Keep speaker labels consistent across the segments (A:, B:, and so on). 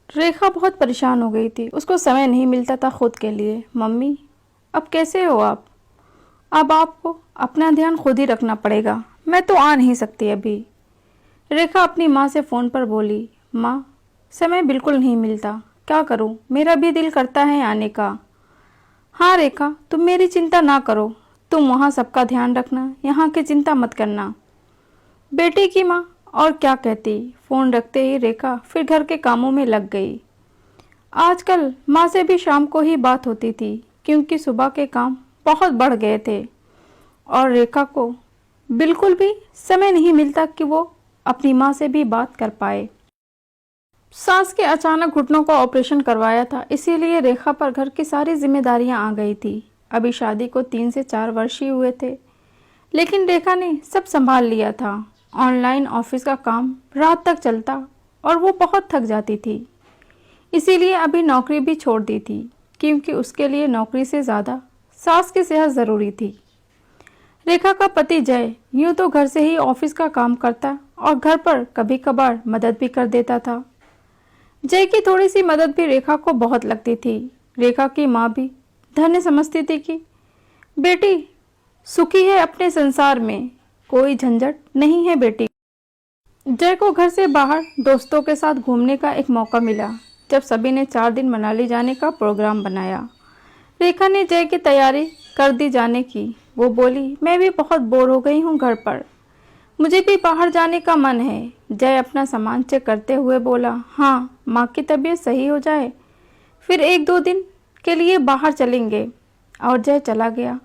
A: रेखा बहुत परेशान हो गई थी। उसको समय नहीं मिलता था खुद के लिए। मम्मी, अब कैसे हो आप? अब आपको अपना ध्यान खुद ही रखना पड़ेगा। मैं तो आ नहीं सकती अभी। रेखा अपनी माँ से फ़ोन पर बोली, माँ, समय बिल्कुल नहीं मिलता। क्या करूँ? मेरा भी दिल करता है आने का। हाँ रेखा, तुम मेरी चिंता ना करो। तुम वहाँ सबका ध्यान रखना, यहाँ की चिंता मत करना। बेटी की माँ और क्या कहती। फ़ोन रखते ही रेखा फिर घर के कामों में लग गई। आजकल माँ से भी शाम को ही बात होती थी, क्योंकि सुबह के काम बहुत बढ़ गए थे और रेखा को बिल्कुल भी समय नहीं मिलता कि वो अपनी माँ से भी बात कर पाए। सास के अचानक घुटनों का ऑपरेशन करवाया था, इसीलिए रेखा पर घर की सारी जिम्मेदारियां आ गई थी। अभी शादी को 3 से 4 वर्ष ही हुए थे, लेकिन रेखा ने सब संभाल लिया था। ऑनलाइन ऑफिस का काम रात तक चलता और वो बहुत थक जाती थी। इसीलिए अभी नौकरी भी छोड़ दी थी, क्योंकि उसके लिए नौकरी से ज़्यादा सास की सेहत ज़रूरी थी। रेखा का पति जय यूं तो घर से ही ऑफिस का काम करता और घर पर कभी कभार मदद भी कर देता था। जय की थोड़ी सी मदद भी रेखा को बहुत लगती थी। रेखा की माँ भी धन्य समझती थी कि बेटी सुखी है अपने संसार में, कोई झंझट नहीं है बेटी। जय को घर से बाहर दोस्तों के साथ घूमने का एक मौका मिला, जब सभी ने 4 दिन मनाली जाने का प्रोग्राम बनाया। रेखा ने जय की तैयारी कर दी जाने की। वो बोली, मैं भी बहुत बोर हो गई हूँ घर पर, मुझे भी बाहर जाने का मन है। जय अपना सामान चेक करते हुए बोला, हाँ, माँ की तबीयत सही हो जाए फिर 1-2 दिन के लिए बाहर चलेंगे। और जय चला गया।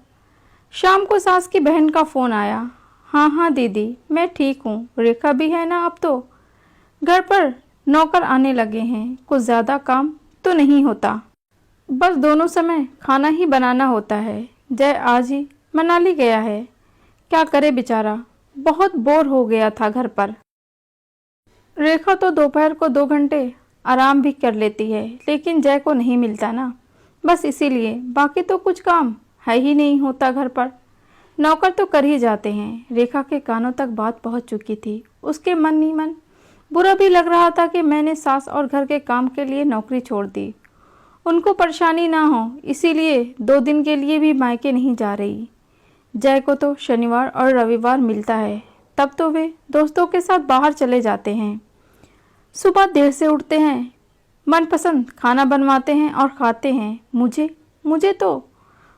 A: शाम को सास की बहन का फ़ोन आया। हाँ हाँ दीदी, मैं ठीक हूँ। रेखा भी है ना अब तो। घर पर नौकर आने लगे हैं, कुछ ज़्यादा काम तो नहीं होता, बस दोनों समय खाना ही बनाना होता है। जय आज ही मनाली गया है, क्या करे बेचारा, बहुत बोर हो गया था घर पर। रेखा तो दोपहर को 2 घंटे आराम भी कर लेती है, लेकिन जय को नहीं मिलता ना, बस इसीलिए। बाकी तो कुछ काम है ही नहीं होता घर पर, नौकर तो कर ही जाते हैं। रेखा के कानों तक बात पहुंच चुकी थी। उसके मन ही मन बुरा भी लग रहा था कि मैंने सास और घर के काम के लिए नौकरी छोड़ दी। उनको परेशानी ना हो, इसीलिए 2 दिन के लिए भी मायके नहीं जा रही। जय को तो शनिवार और रविवार मिलता है, तब तो वे दोस्तों के साथ बाहर चले जाते हैं। सुबह देर से उठते हैं, मनपसंद खाना बनवाते हैं और खाते हैं। मुझे तो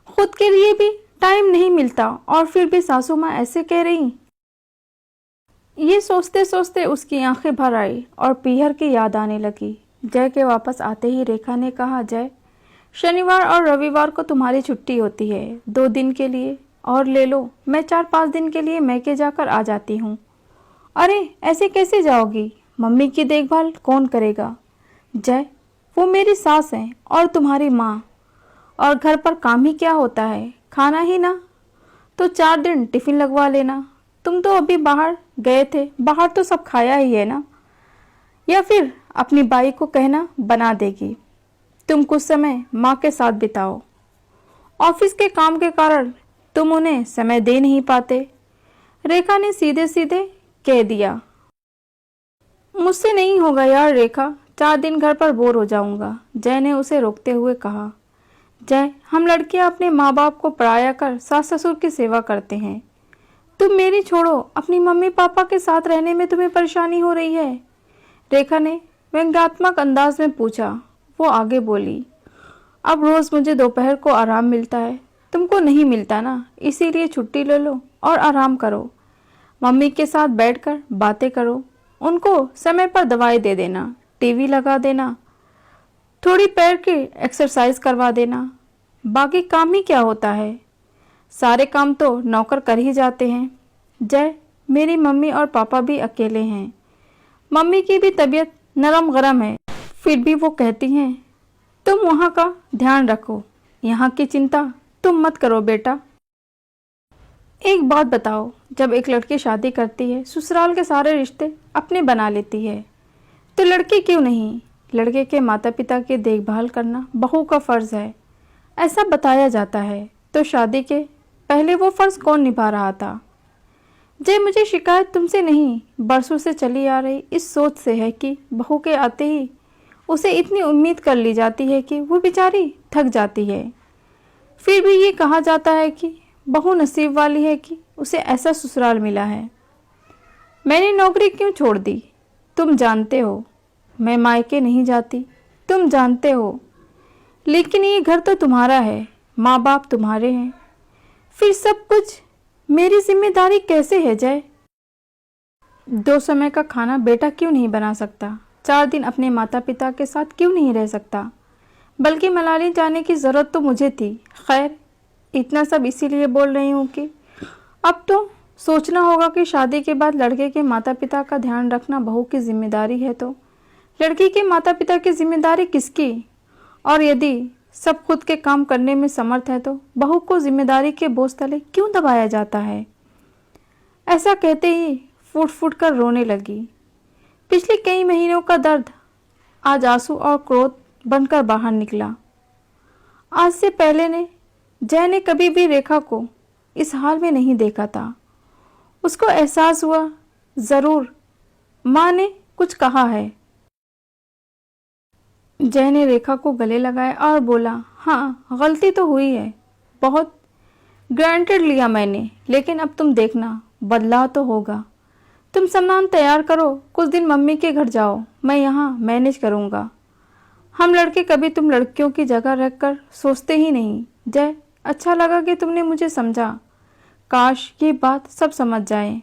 A: खुद के लिए भी टाइम नहीं मिलता, और फिर भी सासू माँ ऐसे कह रही। ये सोचते सोचते उसकी आंखें भर आई और पीहर की याद आने लगी। जय के वापस आते ही रेखा ने कहा, जय, शनिवार और रविवार को तुम्हारी छुट्टी होती है, 2 दिन के लिए और ले लो। मैं 4-5 दिन के लिए मैके जाकर आ जाती हूँ। अरे ऐसे कैसे जाओगी? मम्मी की देखभाल कौन करेगा? जय, वो मेरी सास हैं और तुम्हारी माँ, और घर पर काम ही क्या होता है, खाना ही ना। तो 4 दिन टिफिन लगवा लेना। तुम तो अभी बाहर गए थे, बाहर तो सब खाया ही है ना। या फिर अपनी बाई को कहना, बना देगी। तुम कुछ समय माँ के साथ बिताओ। ऑफिस के काम के कारण तुम उन्हें समय दे नहीं पाते। रेखा ने सीधे सीधे कह दिया। मुझसे नहीं होगा यार रेखा, 4 दिन घर पर बोर हो जाऊंगा। जय ने उसे रोकते हुए कहा। जय, हम लड़कियां अपने माँ बाप को पराया कर सास ससुर की सेवा करते हैं। तुम मेरी छोड़ो, अपनी मम्मी पापा के साथ रहने में तुम्हें परेशानी हो रही है? रेखा ने व्यंग्यात्मक अंदाज में पूछा। वो आगे बोली, अब रोज़ मुझे दोपहर को आराम मिलता है, तुमको नहीं मिलता ना, इसीलिए छुट्टी ले लो और आराम करो। मम्मी के साथ बैठकर बातें करो, उनको समय पर दवाई दे देना, टीवी लगा देना, थोड़ी पैर की एक्सरसाइज करवा देना। बाकी काम ही क्या होता है, सारे काम तो नौकर कर ही जाते हैं। जय, मेरी मम्मी और पापा भी अकेले हैं। मम्मी की भी तबीयत नरम गरम है, फिर भी वो कहती हैं तुम वहाँ का ध्यान रखो, यहाँ की चिंता तुम मत करो बेटा। एक बात बताओ, जब एक लड़की शादी करती है, ससुराल के सारे रिश्ते अपने बना लेती है, तो लड़की क्यों नहीं? लड़के के माता पिता की देखभाल करना बहू का फ़र्ज़ है, ऐसा बताया जाता है। तो शादी के पहले वो फ़र्ज़ कौन निभा रहा था? जय, मुझे शिकायत तुमसे नहीं, बरसों से चली आ रही इस सोच से है कि बहू के आते ही उसे इतनी उम्मीद कर ली जाती है कि वो बेचारी थक जाती है। फिर भी ये कहा जाता है कि बहू नसीब वाली है कि उसे ऐसा ससुराल मिला है। मैंने नौकरी क्यों छोड़ दी? तुम जानते हो। मैं मायके नहीं जाती, तुम जानते हो। लेकिन ये घर तो तुम्हारा है, माँ बाप तुम्हारे हैं, फिर सब कुछ मेरी जिम्मेदारी कैसे है जय? 2 समय का खाना बेटा क्यों नहीं बना सकता? 4 दिन अपने माता पिता के साथ क्यों नहीं रह सकता? बल्कि मनाली जाने की ज़रूरत तो मुझे थी। खैर, इतना सब इसीलिए बोल रही हूँ कि अब तो सोचना होगा कि शादी के बाद लड़के के माता पिता का ध्यान रखना बहू की जिम्मेदारी है, तो लड़की के माता पिता की जिम्मेदारी किसकी? और यदि सब खुद के काम करने में समर्थ है तो बहू को जिम्मेदारी के बोझ तले क्यों दबाया जाता है? ऐसा कहते ही फूट फूट कर रोने लगी। पिछले कई महीनों का दर्द आज आंसू और क्रोध बनकर बाहर निकला। आज से पहले जय ने कभी भी रेखा को इस हाल में नहीं देखा था। उसको एहसास हुआ जरूर माँ ने कुछ कहा है। जय ने रेखा को गले लगाया और बोला, हाँ गलती तो हुई है, बहुत ग्रांटेड लिया मैंने, लेकिन अब तुम देखना बदलाव तो होगा। तुम सामान तैयार करो, कुछ दिन मम्मी के घर जाओ, मैं यहाँ मैनेज करूँगा। हम लड़के कभी तुम लड़कियों की जगह रखकर सोचते ही नहीं। जय, अच्छा लगा कि तुमने मुझे समझा। काश ये बात सब समझ जाएं।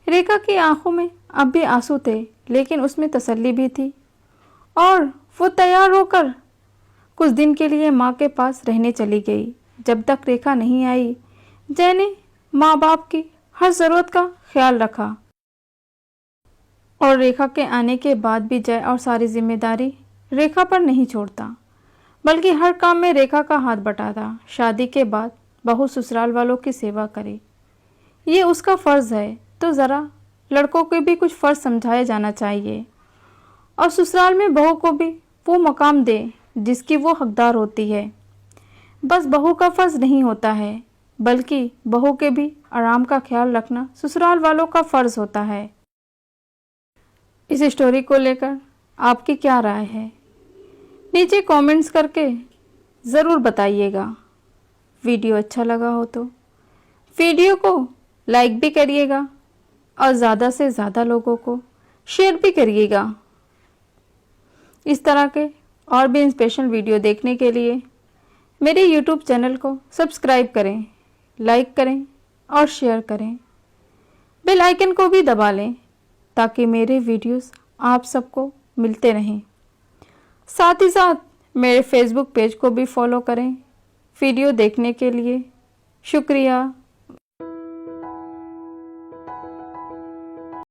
A: रेखा की आंखों में अब भी आंसू थे, लेकिन उसमें तसल्ली भी थी और वो तैयार होकर कुछ दिन के लिए माँ के पास रहने चली गई। जब तक रेखा नहीं आई, जय ने माँ बाप की हर ज़रूरत का ख्याल रखा और रेखा के आने के बाद भी जय और सारी जिम्मेदारी रेखा पर नहीं छोड़ता, बल्कि हर काम में रेखा का हाथ बटाता। शादी के बाद बहू ससुराल वालों की सेवा करे, ये उसका फ़र्ज़ है, तो ज़रा लड़कों को भी कुछ फ़र्ज़ समझाया जाना चाहिए और ससुराल में बहू को भी वो मकाम दे जिसकी वो हकदार होती है। बस बहू का फ़र्ज़ नहीं होता है, बल्कि बहू के भी आराम का ख्याल रखना ससुराल वालों का फ़र्ज़ होता है। इस स्टोरी को लेकर आपकी क्या राय है? नीचे कमेंट्स करके ज़रूर बताइएगा। वीडियो अच्छा लगा हो तो वीडियो को लाइक भी करिएगा और ज़्यादा से ज़्यादा लोगों को शेयर भी करिएगा। इस तरह के और भी इंस्पिरेशनल वीडियो देखने के लिए मेरे YouTube चैनल को सब्सक्राइब करें, लाइक करें और शेयर करें। बेल आइकन को भी दबा लें ताकि मेरे वीडियोस आप सबको मिलते रहें। साथ ही साथ मेरे फेसबुक पेज को भी फॉलो करें। वीडियो देखने के लिए शुक्रिया।